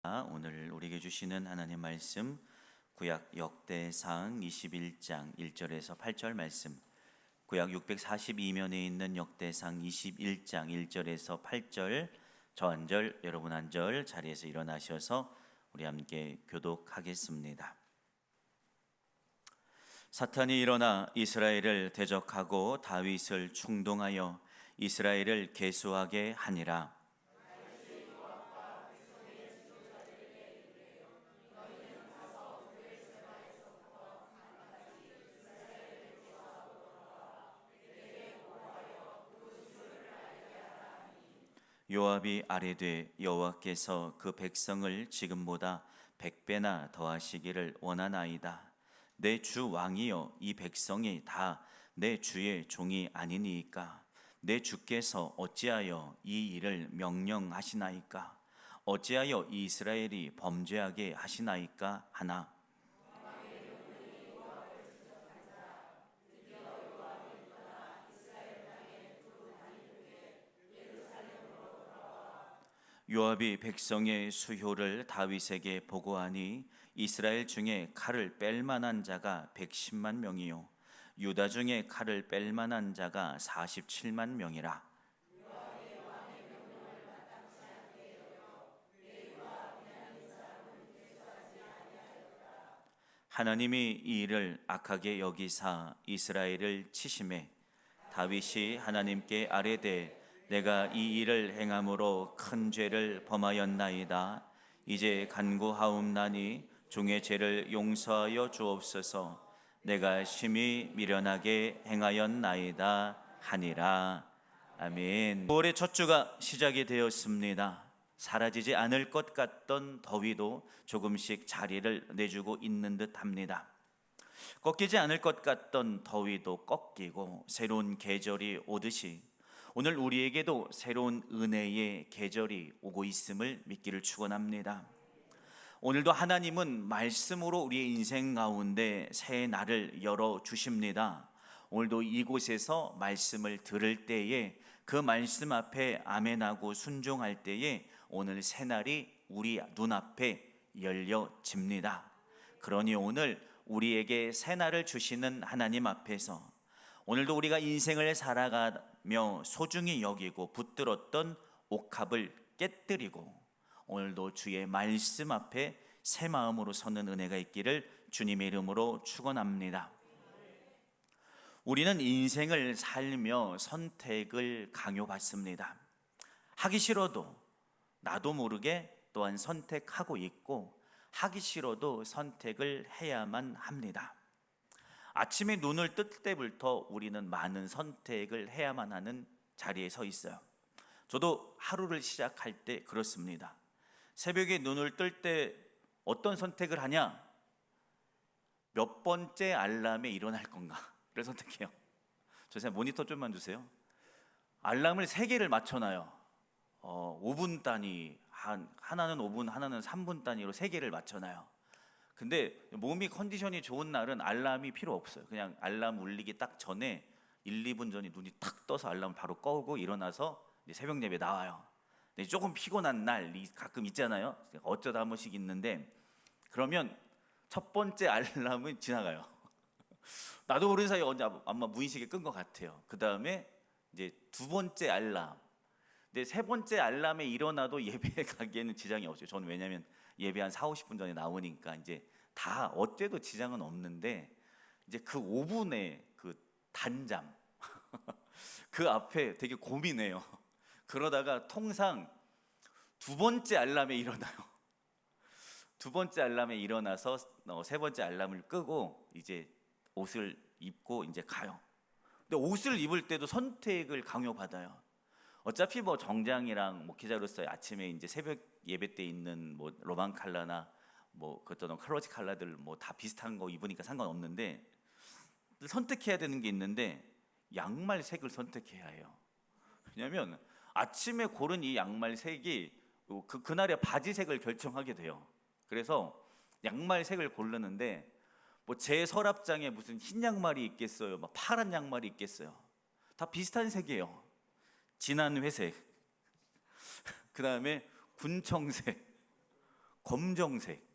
오늘 우리에게 주시는 하나님 말씀 구약 역대상 21장 1절에서 8절 말씀, 구약 642면에 있는 역대상 21장 1절에서 8절, 저 한 절, 여러분 한 절 자리에서 일어나셔서 우리 함께 교독하겠습니다. 사탄이 일어나 이스라엘을 대적하고 다윗을 충동하여 이스라엘을 계수하게 하니라. 요압이 아뢰되 여호와께서 그 백성을 지금보다 100배나 더하시기를 원하나이다. 내 주 왕이여, 이 백성이 다 내 주의 종이 아니니이까? 내 주께서 어찌하여 이 일을 명령하시나이까? 어찌하여 이스라엘이 범죄하게 하시나이까? 하나. 요압이 백성의 수효를 다윗에게 보고하니 이스라엘 중에 칼을 뺄 만한 자가 110만 명이요 유다 중에 칼을 뺄 만한 자가 47만 명이라. 하나님이 이 일을 악하게 여기사 이스라엘을 치심해 다윗이 하나님께 아뢰되 내가 이 일을 행함으로 큰 죄를 범하였나이다. 이제 간구하옵나니 종의 죄를 용서하여 주옵소서. 내가 심히 미련하게 행하였나이다 하니라. 아멘. 9월의 첫 주가 시작이 되었습니다. 사라지지 않을 것 같던 더위도 조금씩 자리를 내주고 있는 듯합니다. 꺾이지 않을 것 같던 더위도 꺾이고 새로운 계절이 오듯이 오늘 우리에게도 새로운 은혜의 계절이 오고 있음을 믿기를 축원합니다. 오늘도 하나님은 말씀으로 우리의 인생 가운데 새 날을 열어 주십니다. 오늘도 이곳에서 말씀을 들을 때에 그 말씀 앞에 아멘하고 순종할 때에 오늘 새 날이 우리 눈앞에 열려집니다. 그러니 오늘 우리에게 새 날을 주시는 하나님 앞에서 오늘도 우리가 인생을 살아가며 소중히 여기고 붙들었던 옥합을 깨뜨리고 오늘도 주의 말씀 앞에 새 마음으로 서는 은혜가 있기를 주님의 이름으로 축원합니다. 우리는 인생을 살며 선택을 강요받습니다. 하기 싫어도 나도 모르게 또한 선택하고 있고 하기 싫어도 선택을 해야만 합니다. 아침에 눈을 뜰 때부터 우리는 많은 선택을 해야만 하는 자리에 서 있어요. 저도 하루를 시작할 때 그렇습니다. 새벽에 눈을 뜰 때 어떤 선택을 하냐? 몇 번째 알람에 일어날 건가? 를 선택해요. 저 선생님 모니터 좀만 주세요. 알람을 3개를 맞춰놔요. 5분 단위, 하나는 5분, 하나는 3분 단위로 3개를 맞춰놔요. 근데 몸이 컨디션이 좋은 날은 알람이 필요 없어요. 그냥 알람 울리기 딱 전에 1, 2분 전에 눈이 탁 떠서 알람 바로 꺼고 일어나서 이제 새벽 예배 나와요. 근데 조금 피곤한 날 가끔 있잖아요. 어쩌다 한 번씩 있는데 그러면 첫 번째 알람은 지나가요. 나도 모르는 사이에 언제 아마 무의식에 끈 것 같아요. 그 다음에 이제 두 번째 알람. 근데 세 번째 알람에 일어나도 예배에 가기에는 지장이 없어요. 저는 왜냐하면 예배 한 4, 50분 전에 나오니까 이제 다 어때도 지장은 없는데 이제 그 5분의 그 단잠 그 앞에 되게 고민해요. 그러다가 통상 두 번째 알람에 일어나요. 두 번째 알람에 일어나서 세 번째 알람을 끄고 이제 옷을 입고 이제 가요. 근데 옷을 입을 때도 선택을 강요받아요. 어차피 뭐 정장이랑 뭐 기자로서 아침에 이제 새벽 예배 때 있는 뭐 로망 컬러나 뭐 그것도 클로지 컬러들 뭐 다 비슷한 거 입으니까 상관없는데 선택해야 되는 게 있는데 양말 색을 선택해야 해요. 왜냐하면 아침에 고른 이 양말 색이 그날의 바지 색을 결정하게 돼요. 그래서 양말 색을 고르는데 뭐 제 서랍장에 무슨 흰 양말이 있겠어요? 막 파란 양말이 있겠어요? 다 비슷한 색이에요. 진한 회색, 그 다음에 군청색, 검정색,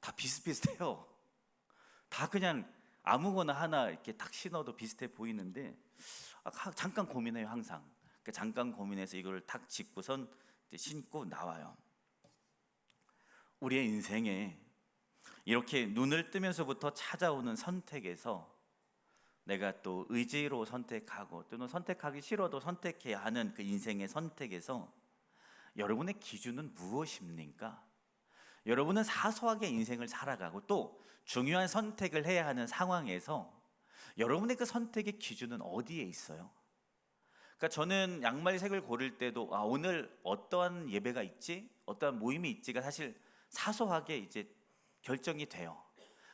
다 비슷비슷해요. 다 그냥 아무거나 하나 이렇게 딱 신어도 비슷해 보이는데 잠깐 고민해요. 항상 잠깐 고민해서 이걸 탁 짚고선 신고 나와요. 우리의 인생에 이렇게 눈을 뜨면서부터 찾아오는 선택에서 내가 또 의지로 선택하고 또는 선택하기 싫어도 선택해야 하는 그 인생의 선택에서 여러분의 기준은 무엇입니까? 여러분은 사소하게 인생을 살아가고 또 중요한 선택을 해야 하는 상황에서 여러분의 그 선택의 기준은 어디에 있어요? 그러니까 저는 양말 색을 고를 때도 오늘 어떠한 예배가 있지? 어떠한 모임이 있지가 사실 사소하게 이제 결정이 돼요.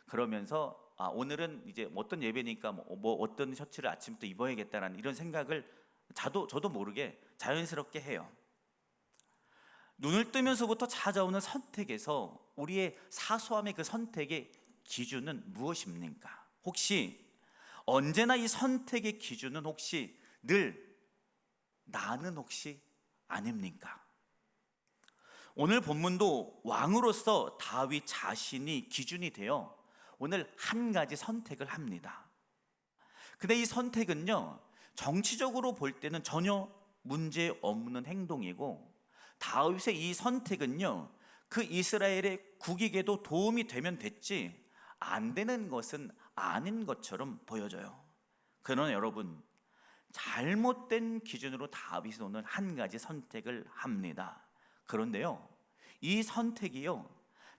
그러면서 오늘은 이제 어떤 예배니까 뭐 어떤 셔츠를 아침부터 입어야겠다라는 이런 생각을 저도 모르게 자연스럽게 해요. 눈을 뜨면서부터 찾아오는 선택에서 우리의 사소함의 그 선택의 기준은 무엇입니까? 혹시 언제나 이 선택의 기준은 혹시 늘 나는 혹시 아닙니까? 오늘 본문도 왕으로서 다윗 자신이 기준이 되어 오늘 한 가지 선택을 합니다. 근데 이 선택은요, 정치적으로 볼 때는 전혀 문제 없는 행동이고 다윗의 이 선택은요, 그 이스라엘의 국익에도 도움이 되면 됐지 안 되는 것은 아닌 것처럼 보여져요. 그러나 여러분, 잘못된 기준으로 다윗은 오늘 한 가지 선택을 합니다. 그런데요, 이 선택이요,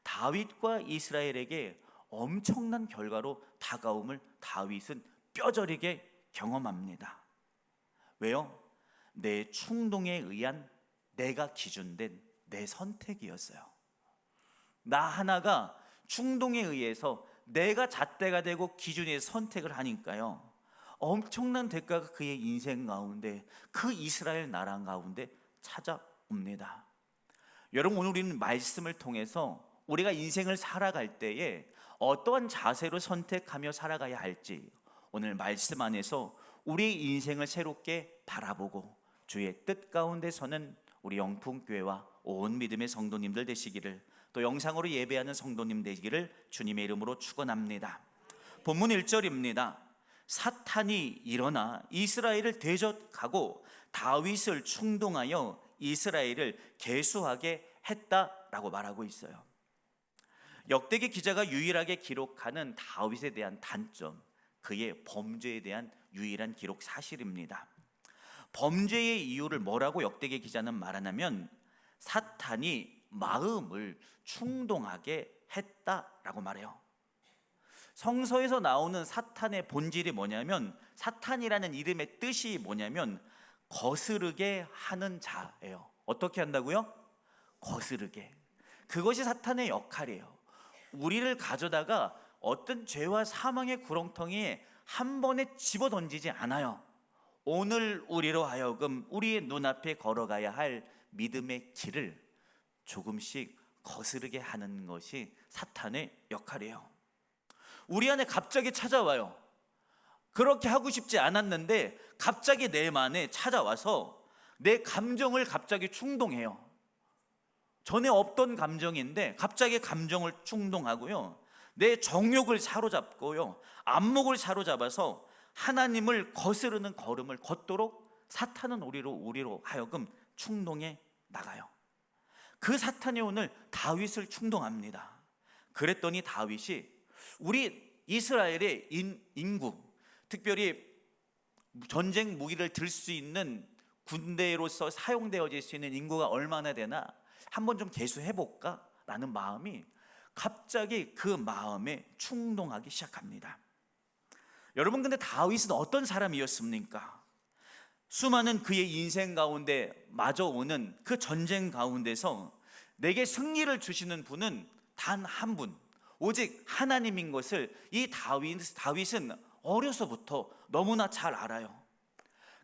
다윗과 이스라엘에게 엄청난 결과로 다가옴을 다윗은 뼈저리게 경험합니다. 왜요? 내 충동에 의한 내가 기준된 내 선택이었어요. 나 하나가 충동에 의해서 내가 잣대가 되고 기준의 선택을 하니까요, 엄청난 대가가 그의 인생 가운데, 그 이스라엘 나라 가운데 찾아옵니다. 여러분, 오늘 우리는 말씀을 통해서 우리가 인생을 살아갈 때에 어떠한 자세로 선택하며 살아가야 할지 오늘 말씀 안에서 우리의 인생을 새롭게 바라보고 주의 뜻 가운데 서는 우리 영풍교회와 온 믿음의 성도님들 되시기를, 또 영상으로 예배하는 성도님 되시기를 주님의 이름으로 축원합니다. 본문 1절입니다. 사탄이 일어나 이스라엘을 대적하고 다윗을 충동하여 이스라엘을 계수하게 했다라고 말하고 있어요. 역대기 기자가 유일하게 기록하는 다윗에 대한 단점, 그의 범죄에 대한 유일한 기록 사실입니다. 범죄의 이유를 뭐라고 역대기 기자는 말하냐면 사탄이 마음을 충동하게 했다라고 말해요. 성서에서 나오는 사탄의 본질이 뭐냐면, 사탄이라는 이름의 뜻이 뭐냐면 거스르게 하는 자예요. 어떻게 한다고요? 거스르게. 그것이 사탄의 역할이에요. 우리를 가져다가 어떤 죄와 사망의 구렁텅이에 한 번에 집어던지지 않아요. 오늘 우리로 하여금 우리의 눈앞에 걸어가야 할 믿음의 길을 조금씩 거스르게 하는 것이 사탄의 역할이에요. 우리 안에 갑자기 찾아와요. 그렇게 하고 싶지 않았는데 갑자기 내 안에 찾아와서 내 감정을 갑자기 충동해요. 전에 없던 감정인데 갑자기 감정을 충동하고요, 내 정욕을 사로잡고요, 안목을 사로잡아서 하나님을 거스르는 걸음을 걷도록 사탄은 우리로 하여금 충동해 나가요. 그 사탄이 오늘 다윗을 충동합니다. 그랬더니 다윗이 우리 이스라엘의 인구, 특별히 전쟁 무기를 들 수 있는 군대로서 사용되어질 수 있는 인구가 얼마나 되나 한번 좀 계수해볼까? 라는 마음이 갑자기 그 마음에 충동하기 시작합니다. 여러분, 근데 다윗은 어떤 사람이었습니까? 수많은 그의 인생 가운데 마주오는 그 전쟁 가운데서 내게 승리를 주시는 분은 단 한 분, 오직 하나님인 것을 이 다윗은 어려서부터 너무나 잘 알아요.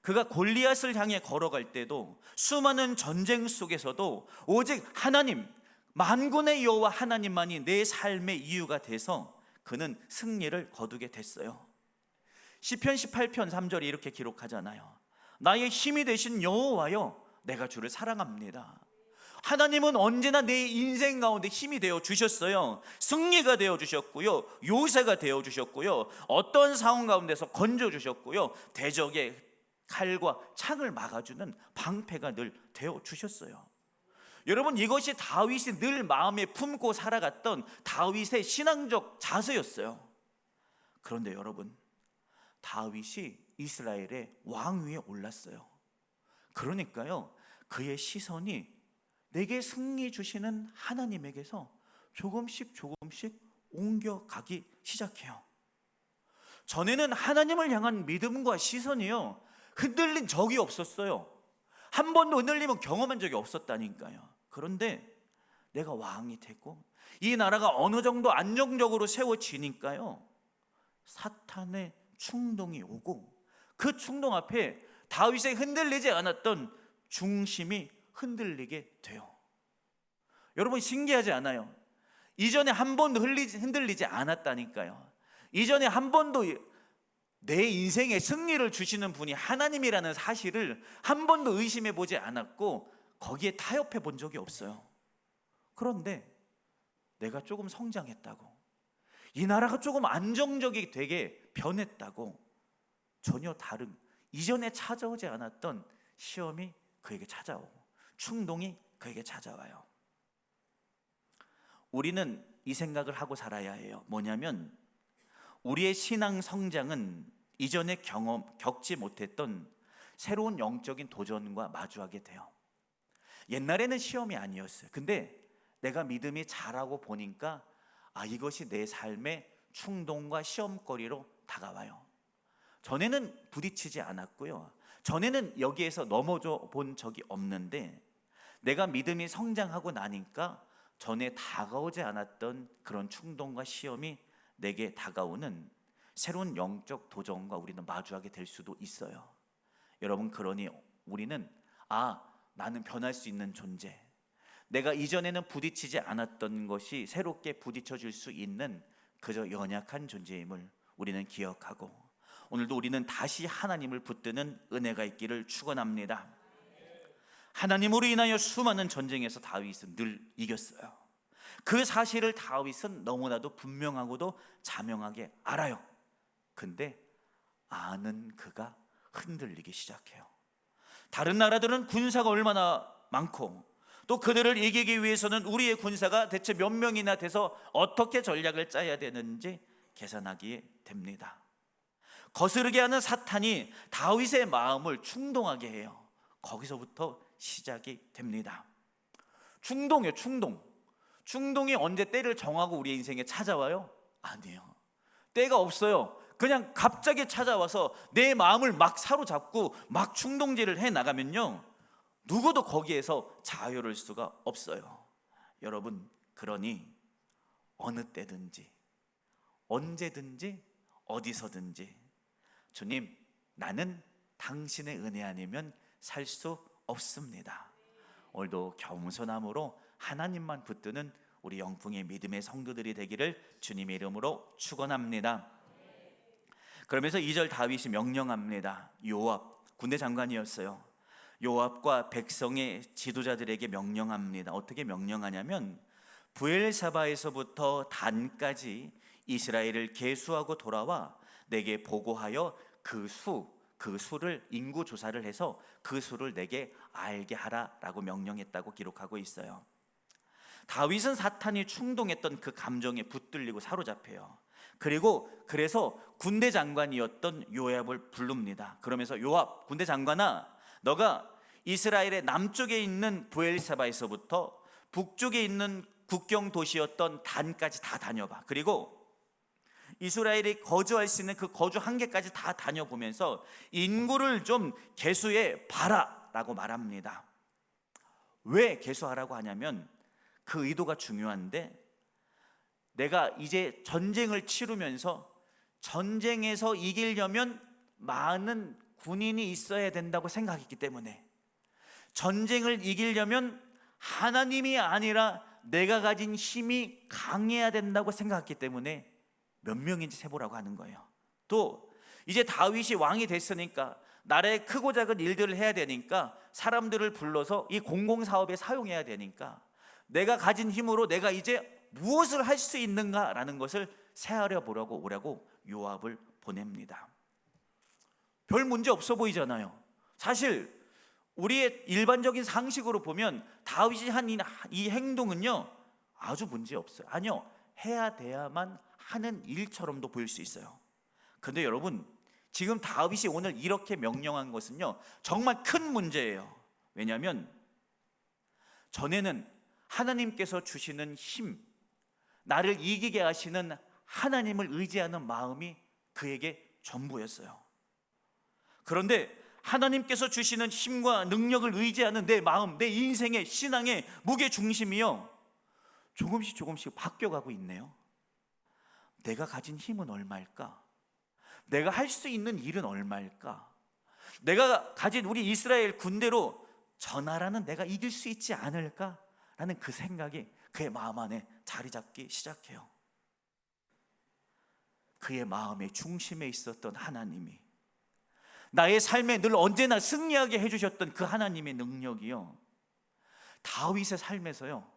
그가 골리앗을 향해 걸어갈 때도, 수많은 전쟁 속에서도 오직 하나님, 만군의 여호와 하나님만이 내 삶의 이유가 돼서 그는 승리를 거두게 됐어요. 시편 18편 3절에 이렇게 기록하잖아요. 나의 힘이 되신 여호와여, 내가 주를 사랑합니다. 하나님은 언제나 내 인생 가운데 힘이 되어 주셨어요. 승리가 되어 주셨고요, 요새가 되어 주셨고요, 어떤 상황 가운데서 건져 주셨고요, 대적의 칼과 창을 막아주는 방패가 늘 되어 주셨어요. 여러분, 이것이 다윗이 늘 마음에 품고 살아갔던 다윗의 신앙적 자세였어요. 그런데 여러분, 다윗이 이스라엘의 왕 위에 올랐어요. 그러니까요, 그의 시선이 내게 승리 주시는 하나님에게서 조금씩 옮겨가기 시작해요. 전에는 하나님을 향한 믿음과 시선이요, 흔들린 적이 없었어요. 한 번도 흔들림을 경험한 적이 없었다니까요. 그런데 내가 왕이 되고 이 나라가 어느 정도 안정적으로 세워지니까요, 사탄의 충동이 오고 그 충동 앞에 다윗의 흔들리지 않았던 중심이 흔들리게 돼요. 여러분, 신기하지 않아요? 이전에 한 번도 흔들리지 않았다니까요. 이전에 한 번도 내 인생에 승리를 주시는 분이 하나님이라는 사실을 한 번도 의심해 보지 않았고 거기에 타협해 본 적이 없어요. 그런데 내가 조금 성장했다고, 이 나라가 조금 안정적이 되게 변했다고, 전혀 다른 이전에 찾아오지 않았던 시험이 그에게 찾아오고 충동이 그에게 찾아와요. 우리는 이 생각을 하고 살아야 해요. 뭐냐면, 우리의 신앙 성장은 이전에 겪지 못했던 새로운 영적인 도전과 마주하게 돼요. 옛날에는 시험이 아니었어요. 근데 내가 믿음이 자라고 보니까 이것이 내 삶의 충동과 시험거리로 다가와요. 전에는 부딪히지 않았고요, 전에는 여기에서 넘어져 본 적이 없는데, 내가 믿음이 성장하고 나니까 전에 다가오지 않았던 그런 충동과 시험이 내게 다가오는 새로운 영적 도전과 우리는 마주하게 될 수도 있어요. 여러분, 그러니 우리는 나는 변할 수 있는 존재, 내가 이전에는 부딪히지 않았던 것이 새롭게 부딪혀 줄 수 있는 그저 연약한 존재임을 우리는 기억하고, 오늘도 우리는 다시 하나님을 붙드는 은혜가 있기를 축원합니다. 하나님으로 인하여 수많은 전쟁에서 다윗은 늘 이겼어요. 그 사실을 다윗은 너무나도 분명하고도 자명하게 알아요. 근데 아는 그가 흔들리기 시작해요. 다른 나라들은 군사가 얼마나 많고, 또 그들을 이기기 위해서는 우리의 군사가 대체 몇 명이나 돼서 어떻게 전략을 짜야 되는지 계산하기에 됩니다. 거스르게 하는 사탄이 다윗의 마음을 충동하게 해요. 거기서부터 시작이 됩니다. 충동이에요. 충동이 언제 때를 정하고 우리의 인생에 찾아와요? 아니에요. 때가 없어요. 그냥 갑자기 찾아와서 내 마음을 막 사로잡고 막 충동질을 해 나가면요, 누구도 거기에서 자유로울 수가 없어요. 여러분, 그러니 어느 때든지 언제든지 어디서든지, 주님, 나는 당신의 은혜 아니면 살 수 없습니다. 오늘도 겸손함으로 하나님만 붙드는 우리 영풍의 믿음의 성도들이 되기를 주님의 이름으로 축원합니다. 그러면서 2절 다윗이 명령합니다. 요압, 군대 장관이었어요. 요압과 백성의 지도자들에게 명령합니다. 어떻게 명령하냐면, 브엘사바에서부터 단까지 이스라엘을 계수하고 돌아와 내게 보고하여 그 수를 인구 조사를 해서 그 수를 내게 알게 하라라고 명령했다고 기록하고 있어요. 다윗은 사탄이 충동했던 그 감정에 붙들리고 사로잡혀요. 그래서 군대 장관이었던 요압을 부릅니다. 그러면서, 요압, 군대 장관아, 너가 이스라엘의 남쪽에 있는 브엘사바에서부터 북쪽에 있는 국경 도시였던 단까지 다 다녀봐. 그리고 이스라엘이 거주할 수 있는 그 거주 한계까지 다 다녀보면서 인구를 좀 계수해 봐라 라고 말합니다. 왜 계수하라고 하냐면, 그 의도가 중요한데, 내가 이제 전쟁을 치르면서 전쟁에서 이기려면 많은 군인이 있어야 된다고 생각했기 때문에, 전쟁을 이기려면 하나님이 아니라 내가 가진 힘이 강해야 된다고 생각했기 때문에 몇 명인지 세보라고 하는 거예요. 또 이제 다윗이 왕이 됐으니까 나라의 크고 작은 일들을 해야 되니까 사람들을 불러서 이 공공사업에 사용해야 되니까 내가 가진 힘으로 내가 이제 무엇을 할 수 있는가라는 것을 세하려 보라고 오라고 요압을 보냅니다. 별 문제 없어 보이잖아요. 사실 우리의 일반적인 상식으로 보면 다윗이 한 이 행동은요 아주 문제 없어요. 아니요, 해야 돼야만 하는 일처럼도 보일 수 있어요. 근데 여러분, 지금 다윗이 오늘 이렇게 명령한 것은요 정말 큰 문제예요. 왜냐하면 전에는 하나님께서 주시는 힘, 나를 이기게 하시는 하나님을 의지하는 마음이 그에게 전부였어요. 그런데 하나님께서 주시는 힘과 능력을 의지하는 내 마음, 내 인생의 신앙의 무게 중심이요 조금씩 바뀌어가고 있네요. 내가 가진 힘은 얼마일까? 내가 할 수 있는 일은 얼마일까? 내가 가진 우리 이스라엘 군대로 저 나라는 내가 이길 수 있지 않을까? 라는 그 생각이 그의 마음 안에 자리 잡기 시작해요. 그의 마음의 중심에 있었던 하나님이, 나의 삶에 늘 언제나 승리하게 해주셨던 그 하나님의 능력이요 다윗의 삶에서요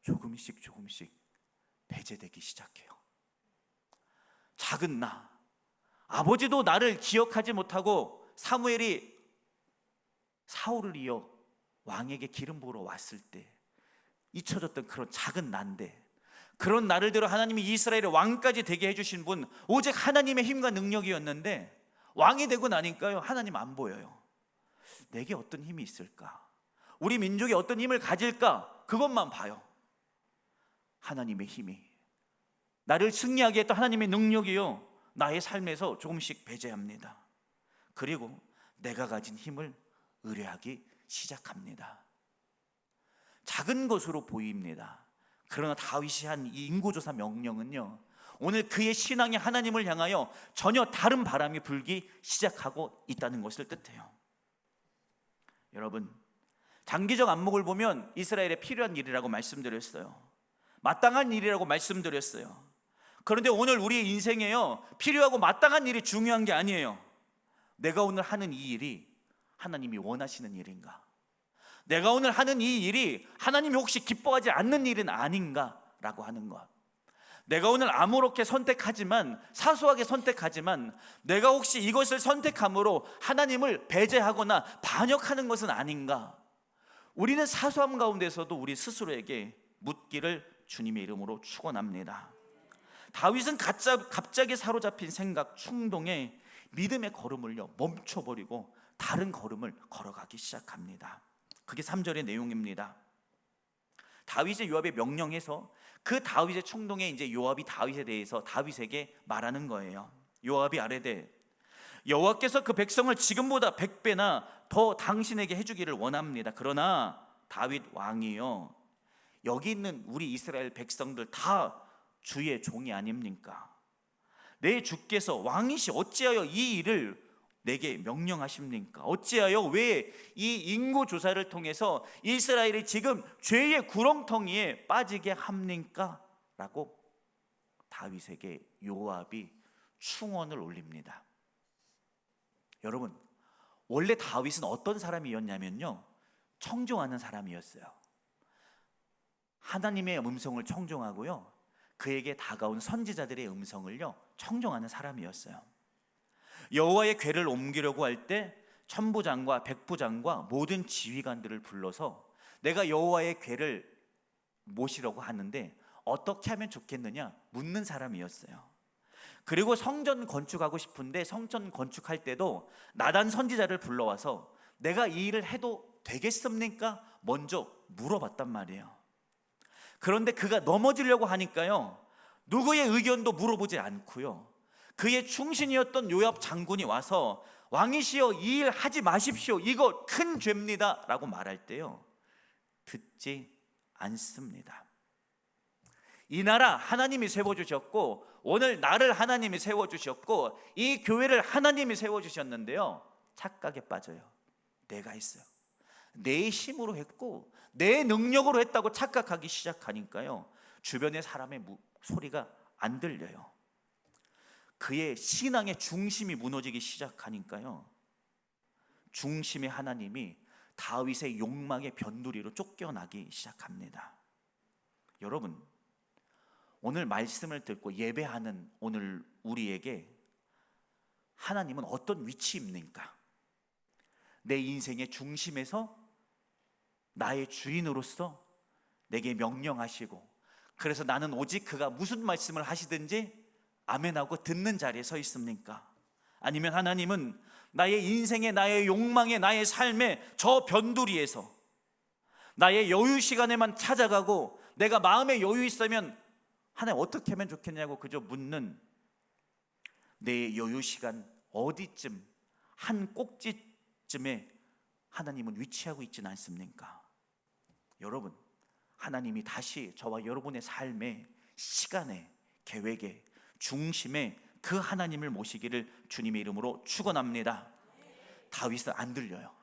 조금씩 배제되기 시작해요. 작은 나, 아버지도 나를 기억하지 못하고 사무엘이 사울을 이어 왕에게 기름 부으러 왔을 때 잊혀졌던 그런 작은 나인데, 그런 나를 들어 하나님이 이스라엘의 왕까지 되게 해주신 분, 오직 하나님의 힘과 능력이었는데 왕이 되고 나니까요 하나님 안 보여요. 내게 어떤 힘이 있을까? 우리 민족이 어떤 힘을 가질까? 그것만 봐요. 하나님의 힘이, 나를 승리하게 했던 하나님의 능력이요 나의 삶에서 조금씩 배제합니다. 그리고 내가 가진 힘을 의뢰하기 시작합니다. 작은 것으로 보입니다. 그러나 다윗이 한 이 인고조사 명령은요 오늘 그의 신앙이 하나님을 향하여 전혀 다른 바람이 불기 시작하고 있다는 것을 뜻해요. 여러분, 장기적 안목을 보면 이스라엘에 필요한 일이라고 말씀드렸어요. 마땅한 일이라고 말씀드렸어요. 그런데 오늘 우리 인생에요 필요하고 마땅한 일이 중요한 게 아니에요. 내가 오늘 하는 이 일이 하나님이 원하시는 일인가? 내가 오늘 하는 이 일이 하나님이 혹시 기뻐하지 않는 일은 아닌가라고 하는 것. 내가 오늘 아무렇게 선택하지만, 사소하게 선택하지만 내가 혹시 이것을 선택함으로 하나님을 배제하거나 반역하는 것은 아닌가? 우리는 사소함 가운데서도 우리 스스로에게 묻기를 주님의 이름으로 축원합니다. 다윗은 갑자기 사로잡힌 생각, 충동에 믿음의 걸음을요 멈춰버리고 다른 걸음을 걸어가기 시작합니다. 그게 3절의 내용입니다. 다윗의 요압에 명령해서 그 다윗의 충동에 이제 요압이 다윗에 대해서 다윗에게 말하는 거예요. 요압이 아뢰되 여호와께서 그 백성을 지금보다 100배나 더 당신에게 해주기를 원합니다. 그러나 다윗 왕이요 여기 있는 우리 이스라엘 백성들 다 주의 종이 아닙니까? 내 주께서 왕이시 어찌하여 이 일을 내게 명령하십니까? 어찌하여 왜 이 인구조사를 통해서 이스라엘이 지금 죄의 구렁텅이에 빠지게 합니까? 라고 다윗에게 요압이 충언을 올립니다. 여러분, 원래 다윗은 어떤 사람이었냐면요 청종하는 사람이었어요. 하나님의 음성을 청종하고요 그에게 다가온 선지자들의 음성을요 청종하는 사람이었어요. 여호와의 궤를 옮기려고 할 때 천부장과 백부장과 모든 지휘관들을 불러서 내가 여호와의 궤를 모시려고 하는데 어떻게 하면 좋겠느냐 묻는 사람이었어요. 그리고 성전 건축하고 싶은데 성전 건축할 때도 나단 선지자를 불러와서 내가 이 일을 해도 되겠습니까? 먼저 물어봤단 말이에요. 그런데 그가 넘어지려고 하니까요 누구의 의견도 물어보지 않고요 그의 충신이었던 요압 장군이 와서 왕이시여 이 일 하지 마십시오, 이거 큰 죄입니다 라고 말할 때요 듣지 않습니다. 이 나라 하나님이 세워주셨고 오늘 나를 하나님이 세워주셨고 이 교회를 하나님이 세워주셨는데요 착각에 빠져요. 내가 했어요, 내 힘으로 했고 내 능력으로 했다고 착각하기 시작하니까요 주변의 사람의 소리가 안 들려요. 그의 신앙의 중심이 무너지기 시작하니까요 중심의 하나님이 다윗의 욕망의 변두리로 쫓겨나기 시작합니다. 여러분, 오늘 말씀을 듣고 예배하는 오늘 우리에게 하나님은 어떤 위치입니까? 내 인생의 중심에서 나의 주인으로서 내게 명령하시고, 그래서 나는 오직 그가 무슨 말씀을 하시든지 아멘하고 듣는 자리에 서 있습니까? 아니면 하나님은 나의 인생의, 나의 욕망의, 나의 삶의 저 변두리에서 나의 여유 시간에만 찾아가고 내가 마음에 여유 있으면 하나님 어떻게 하면 좋겠냐고 그저 묻는 내 여유 시간 어디쯤, 한 꼭지쯤에 하나님은 위치하고 있지는 않습니까? 여러분, 하나님이 다시 저와 여러분의 삶의 시간에, 계획에, 중심에 그 하나님을 모시기를 주님의 이름으로 축원합니다. 다윗은 안 들려요.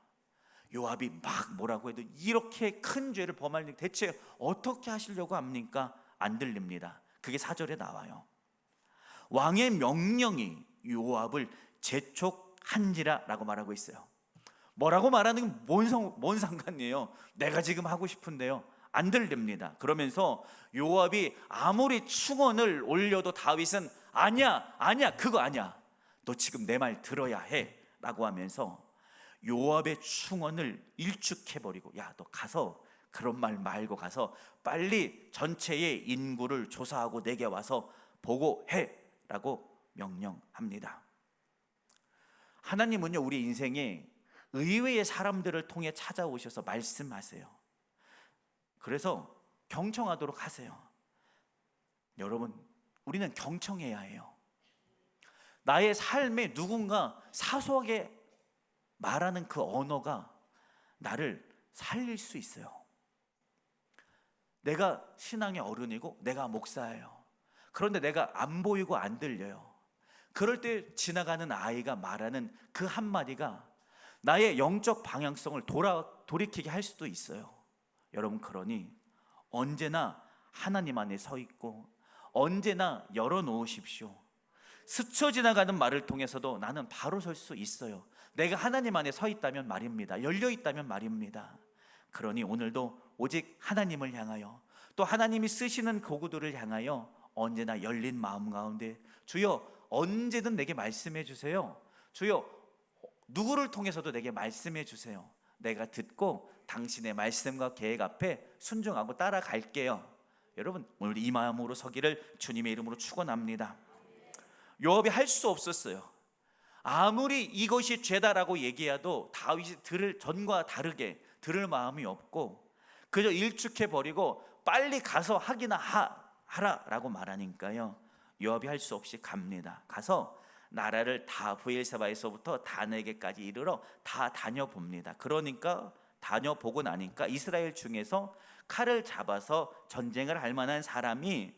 요압이 막 뭐라고 해도 이렇게 큰 죄를 범할 때 대체 어떻게 하시려고 합니까? 안 들립니다. 그게 4절에 나와요. 왕의 명령이 요압을 재촉한지라 라고 말하고 있어요. 뭐라고 말하는 게 뭔 상관이에요? 내가 지금 하고 싶은데요, 안 들립니다. 그러면서 요압이 아무리 충언을 올려도 다윗은 아니야, 그거 아니야, 너 지금 내 말 들어야 해 라고 하면서 요압의 충언을 일축해버리고, 야, 너 가서 그런 말 말고 가서 빨리 전체의 인구를 조사하고 내게 와서 보고해 라고 명령합니다. 하나님은요, 우리 인생에 의외의 사람들을 통해 찾아오셔서 말씀하세요. 그래서 경청하도록 하세요. 여러분, 우리는 경청해야 해요. 나의 삶에 누군가 사소하게 말하는 그 언어가 나를 살릴 수 있어요. 내가 신앙의 어른이고 내가 목사예요. 그런데 내가 안 보이고 안 들려요. 그럴 때 지나가는 아이가 말하는 그 한마디가 나의 영적 방향성을 돌이키게 할 수도 있어요. 여러분, 그러니 언제나 하나님 안에 서 있고 언제나 열어놓으십시오. 스쳐 지나가는 말을 통해서도 나는 바로 설 수 있어요. 내가 하나님 안에 서 있다면 말입니다. 열려 있다면 말입니다. 그러니 오늘도 오직 하나님을 향하여, 또 하나님이 쓰시는 고구들을 향하여 언제나 열린 마음 가운데, 주여 언제든 내게 말씀해 주세요. 주여 누구를 통해서도 내게 말씀해 주세요. 내가 듣고 당신의 말씀과 계획 앞에 순종하고 따라갈게요. 여러분, 오늘 이 마음으로 서기를 주님의 이름으로 축원합니다. 요압이 할 수 없었어요. 아무리 이것이 죄다라고 얘기해도 다윗이 전과 다르게 들을 마음이 없고 그저 일축해버리고 빨리 가서 하기나 하라라고 말하니까요, 요압이 할 수 없이 갑니다. 가서 나라를 다 브엘사바에서부터 단에게까지 이르러 다 다녀봅니다. 그러니까 다녀보고 나니까 이스라엘 중에서 칼을 잡아서 전쟁을 할 만한 사람이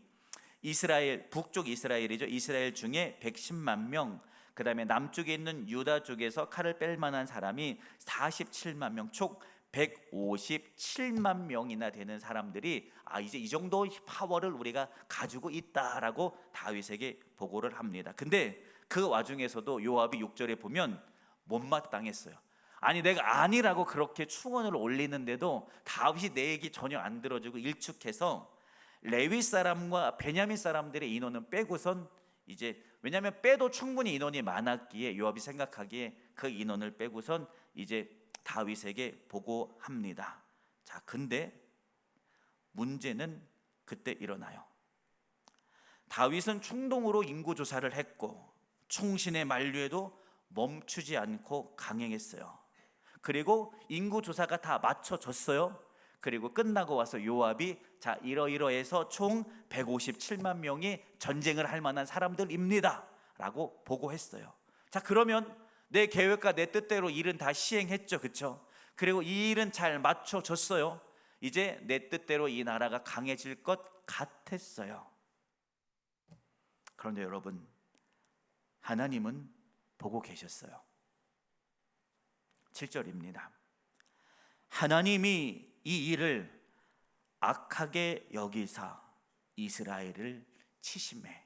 이스라엘, 북쪽 이스라엘이죠. 이스라엘 중에 110만 명, 그 다음에 남쪽에 있는 유다 쪽에서 칼을 뺄 만한 사람이 47만 명, 총 157만 명이나 되는 사람들이 이제 이 정도 파워를 우리가 가지고 있다라고 다윗에게 보고를 합니다. 근데 그 와중에서도 요압이 6절에 보면 못마땅했어요. 아니, 내가 아니라고 그렇게 충언을 올리는데도 다윗이 내 얘기 전혀 안 들어주고 일축해서 레위 사람과 베냐민 사람들의 인원은 빼고선, 이제 왜냐하면 빼도 충분히 인원이 많았기에 요압이 생각하기에 그 인원을 빼고선 이제 다윗에게 보고합니다. 자, 근데 문제는 그때 일어나요. 다윗은 충동으로 인구 조사를 했고 총신의 만류에도 멈추지 않고 강행했어요. 그리고 인구 조사가 다 맞춰졌어요. 그리고 끝나고 와서 요압이 자, 이러이러해서 총 157만 명이 전쟁을 할 만한 사람들입니다 라고 보고했어요. 자, 그러면 내 계획과 내 뜻대로 일은 다 시행했죠, 그렇죠? 그리고 이 일은 잘 맞춰졌어요. 이제 내 뜻대로 이 나라가 강해질 것 같았어요. 그런데 여러분, 하나님은 보고 계셨어요. 7절입니다. 하나님이 이 일을 악하게 여기사 이스라엘을 치심해.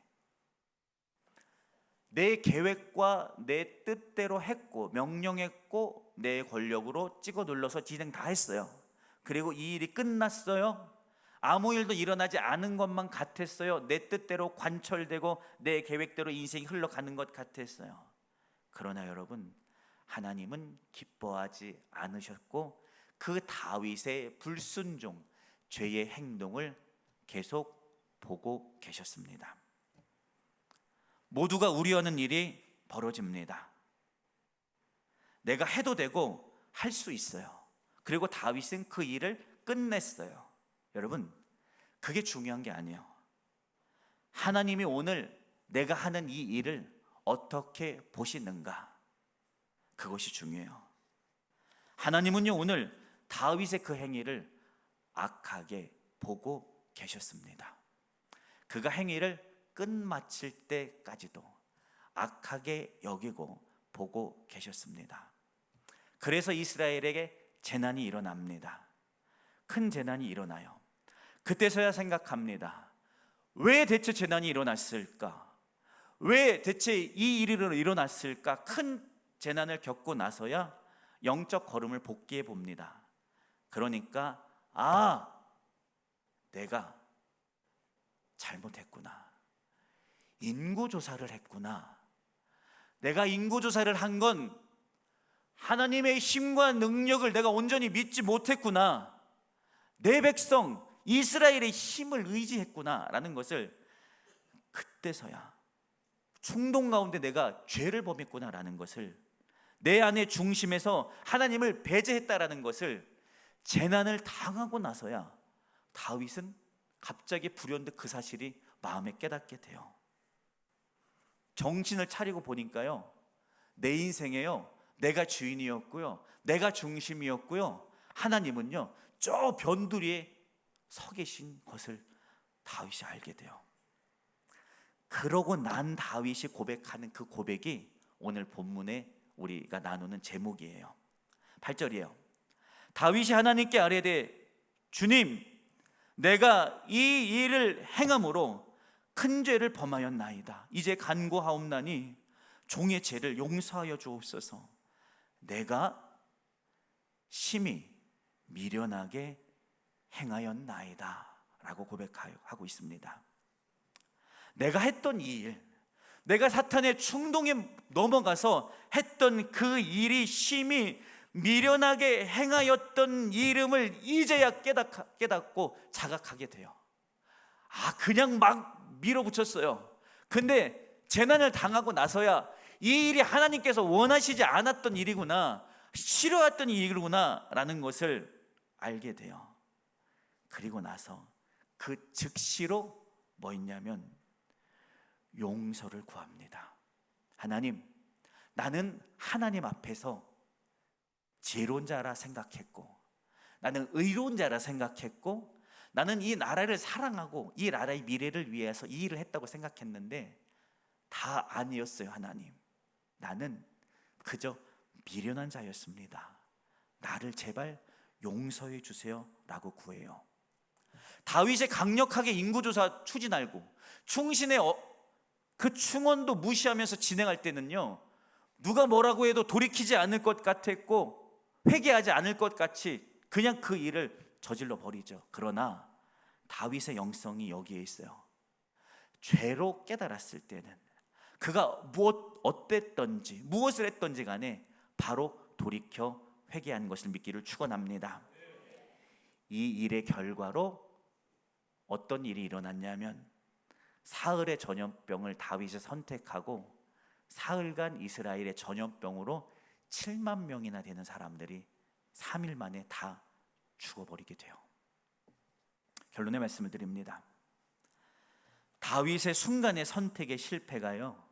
내 계획과 내 뜻대로 했고 명령했고 내 권력으로 찍어 눌러서 진행 다 했어요. 그리고 이 일이 끝났어요. 아무 일도 일어나지 않은 것만 같았어요. 내 뜻대로 관철되고 내 계획대로 인생이 흘러가는 것 같았어요. 그러나 여러분, 하나님은 기뻐하지 않으셨고 그 다윗의 불순종, 죄의 행동을 계속 보고 계셨습니다. 모두가 우려하는 일이 벌어집니다. 내가 해도 되고 할 수 있어요. 그리고 다윗은 그 일을 끝냈어요. 여러분, 그게 중요한 게 아니에요. 하나님이 오늘 내가 하는 이 일을 어떻게 보시는가, 그것이 중요해요. 하나님은요, 오늘 다윗의 그 행위를 악하게 보고 계셨습니다. 그가 행위를 끝마칠 때까지도 악하게 여기고 보고 계셨습니다. 그래서 이스라엘에게 재난이 일어납니다. 큰 재난이 일어나요. 그때서야 생각합니다. 왜 대체 재난이 일어났을까? 왜 대체 이 일이 일어났을까? 큰 재난을 겪고 나서야 영적 걸음을 복귀해 봅니다. 그러니까 내가 잘못했구나. 인구조사를 했구나. 내가 인구조사를 한 건 하나님의 힘과 능력을 내가 온전히 믿지 못했구나. 내 백성 이스라엘의 힘을 의지했구나 라는 것을 그때서야, 충동 가운데 내가 죄를 범했구나 라는 것을, 내 안의 중심에서 하나님을 배제했다라는 것을 재난을 당하고 나서야 다윗은 갑자기 불현듯 그 사실이 마음에 깨닫게 돼요. 정신을 차리고 보니까요, 내 인생에요, 내가 주인이었고요, 내가 중심이었고요, 하나님은요 저 변두리에 서 계신 것을 다윗이 알게 돼요. 그러고 난 다윗이 고백하는 그 고백이 오늘 본문에 우리가 나누는 제목이에요. 8절이에요. 다윗이 하나님께 아뢰되 주님, 내가 이 일을 행함으로 큰 죄를 범하였나이다. 이제 간구하옵나니 종의 죄를 용서하여 주옵소서. 내가 심히 미련하게 행하였나이다 라고 고백하고 있습니다. 내가 했던 이 일, 내가 사탄의 충동에 넘어가서 했던 그 일이 심히 미련하게 행하였던 이름을 이제야 깨닫고 자각하게 돼요. 그냥 막 밀어붙였어요. 근데 재난을 당하고 나서야 이 일이 하나님께서 원하시지 않았던 일이구나, 싫어했던 일이구나 라는 것을 알게 돼요. 그리고 나서 그 즉시로 뭐 있냐면 용서를 구합니다. 하나님, 나는 하나님 앞에서 지혜로운 자라 생각했고, 나는 의로운 자라 생각했고, 나는 이 나라를 사랑하고 이 나라의 미래를 위해서 이 일을 했다고 생각했는데 다 아니었어요. 하나님, 나는 그저 미련한 자였습니다. 나를 제발 용서해 주세요 라고 구해요. 다윗이 강력하게 인구조사 추진하고 충신의 그 충원도 무시하면서 진행할 때는요, 누가 뭐라고 해도 돌이키지 않을 것 같았고 회개하지 않을 것 같이 그냥 그 일을 저질러 버리죠. 그러나 다윗의 영성이 여기에 있어요. 죄로 깨달았을 때는 그가 어땠던지 무엇을 했던지 간에 바로 돌이켜 회개하는 것을 믿기를 축원합니다. 이 일의 결과로 어떤 일이 일어났냐면 사흘의 전염병을 다윗이 선택하고 사흘간 이스라엘의 전염병으로 7만 명이나 되는 사람들이 3일 만에 다 죽어버리게 돼요. 결론의 말씀을 드립니다. 다윗의 순간의 선택의 실패가요,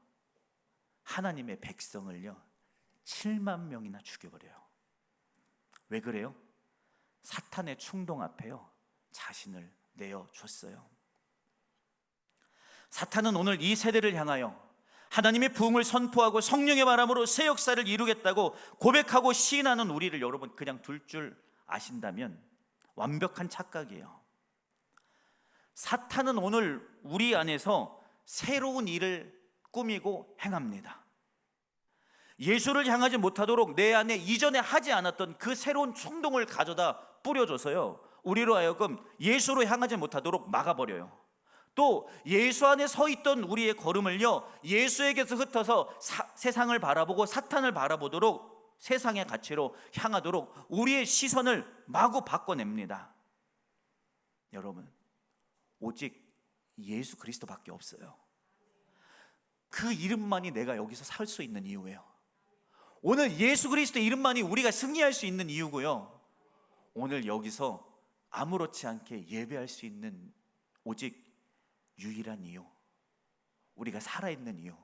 하나님의 백성을요 7만 명이나 죽여버려요. 왜 그래요? 사탄의 충동 앞에요 자신을 내어줬어요. 사탄은 오늘 이 세대를 향하여 하나님의 부흥을 선포하고 성령의 바람으로 새 역사를 이루겠다고 고백하고 시인하는 우리를 여러분 그냥 둘 줄 아신다면 완벽한 착각이에요. 사탄은 오늘 우리 안에서 새로운 일을 꾸미고 행합니다. 예수를 향하지 못하도록 내 안에 이전에 하지 않았던 그 새로운 충동을 가져다 뿌려줘서요, 우리로 하여금 예수로 향하지 못하도록 막아버려요. 또 예수 안에 서 있던 우리의 걸음을요, 예수에게서 흩어서 세상을 바라보고 사탄을 바라보도록, 세상의 가치로 향하도록 우리의 시선을 마구 바꿔냅니다. 여러분, 오직 예수 그리스도밖에 없어요. 그 이름만이 내가 여기서 살 수 있는 이유예요. 오늘 예수 그리스도 이름만이 우리가 승리할 수 있는 이유고요, 오늘 여기서 아무렇지 않게 예배할 수 있는 오직 유일한 이유, 우리가 살아있는 이유,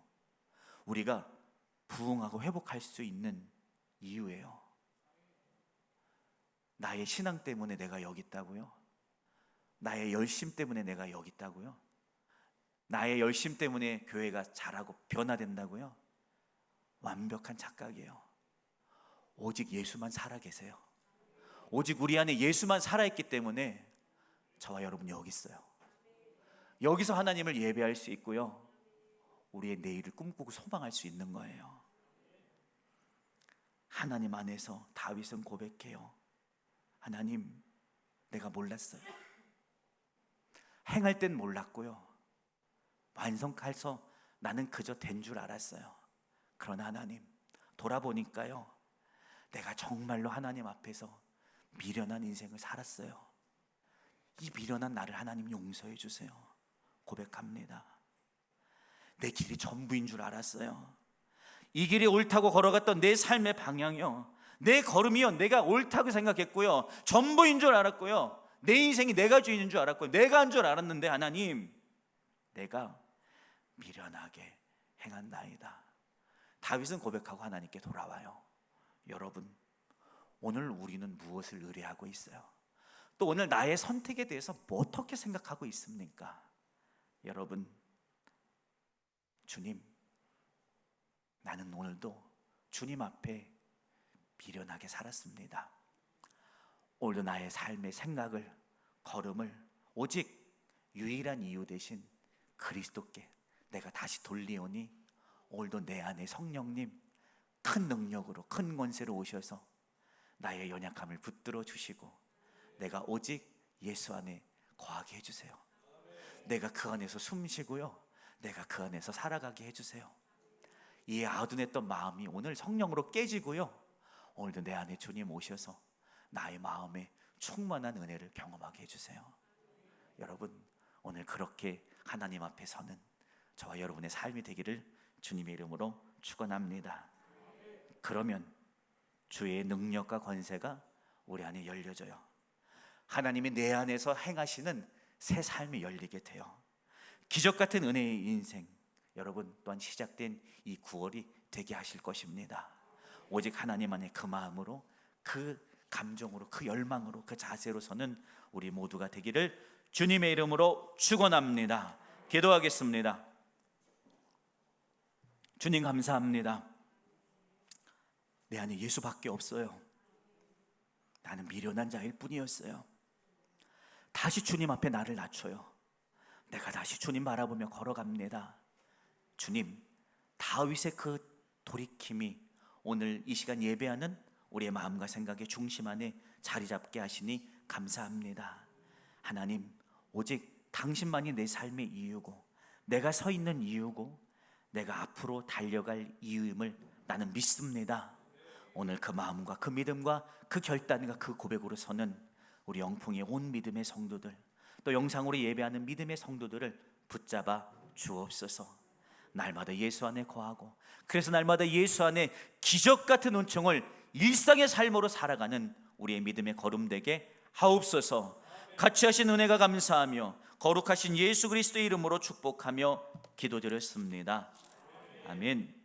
우리가 부흥하고 회복할 수 있는 이유예요. 나의 신앙 때문에 내가 여기 있다고요? 나의 열심 때문에 내가 여기 있다고요? 나의 열심 때문에 교회가 자라고 변화된다고요? 완벽한 착각이에요. 오직 예수만 살아계세요. 오직 우리 안에 예수만 살아있기 때문에 저와 여러분 여기 있어요. 여기서 하나님을 예배할 수 있고요, 우리의 내일을 꿈꾸고 소망할 수 있는 거예요. 하나님 안에서 다윗은 고백해요. 하나님, 내가 몰랐어요. 행할 땐 몰랐고요, 완성해서 나는 그저 된 줄 알았어요. 그러나 하나님, 돌아보니까요, 내가 정말로 하나님 앞에서 미련한 인생을 살았어요. 이 미련한 나를 하나님 용서해 주세요. 고백합니다. 내 길이 전부인 줄 알았어요. 이 길이 옳다고 걸어갔던 내 삶의 방향이요, 내 걸음이요, 내가 옳다고 생각했고요, 전부인 줄 알았고요, 내 인생이 내가 주인인 줄 알았고요, 내가 한 줄 알았는데 하나님, 내가 미련하게 행한나이다. 다윗은 고백하고 하나님께 돌아와요. 여러분, 오늘 우리는 무엇을 의뢰하고 있어요? 또 오늘 나의 선택에 대해서 어떻게 생각하고 있습니까? 여러분, 주님, 나는 오늘도 주님 앞에 미련하게 살았습니다. 오늘도 나의 삶의 생각을, 걸음을 오직 유일한 이유 대신 그리스도께 내가 다시 돌리오니, 오늘도 내 안에 성령님 큰 능력으로, 큰 권세로 오셔서 나의 연약함을 붙들어 주시고 내가 오직 예수 안에 거하게 해주세요. 내가 그 안에서 숨쉬고요, 내가 그 안에서 살아가게 해주세요. 이 아둔했던 마음이 오늘 성령으로 깨지고요, 오늘도 내 안에 주님 오셔서 나의 마음에 충만한 은혜를 경험하게 해주세요. 여러분, 오늘 그렇게 하나님 앞에 서는 저와 여러분의 삶이 되기를 주님의 이름으로 축원합니다. 그러면 주의 능력과 권세가 우리 안에 열려져요. 하나님이 내 안에서 행하시는 새 삶이 열리게 돼요. 기적 같은 은혜의 인생, 여러분 또한 시작된 이 9월이 되게 하실 것입니다. 오직 하나님 안에 그 마음으로, 그 감정으로, 그 열망으로, 그 자세로 서는 우리 모두가 되기를 주님의 이름으로 축원합니다. 기도하겠습니다. 주님 감사합니다. 내 안에 예수밖에 없어요. 나는 미련한 자일 뿐이었어요. 다시 주님 앞에 나를 낮춰요. 내가 다시 주님 바라보며 걸어갑니다. 주님, 다윗의 그 돌이킴이 오늘 이 시간 예배하는 우리의 마음과 생각의 중심 안에 자리 잡게 하시니 감사합니다. 하나님, 오직 당신만이 내 삶의 이유고, 내가 서 있는 이유고, 내가 앞으로 달려갈 이유임을 나는 믿습니다. 오늘 그 마음과 그 믿음과 그 결단과 그 고백으로 서는 우리 영풍의 온 믿음의 성도들, 또 영상으로 예배하는 믿음의 성도들을 붙잡아 주옵소서. 날마다 예수 안에 거하고, 그래서 날마다 예수 안에 기적 같은 은총을 일상의 삶으로 살아가는 우리의 믿음의 걸음 되게 하옵소서. 같이 하신 은혜가 감사하며 거룩하신 예수 그리스도의 이름으로 축복하며 기도드렸습니다. 아멘.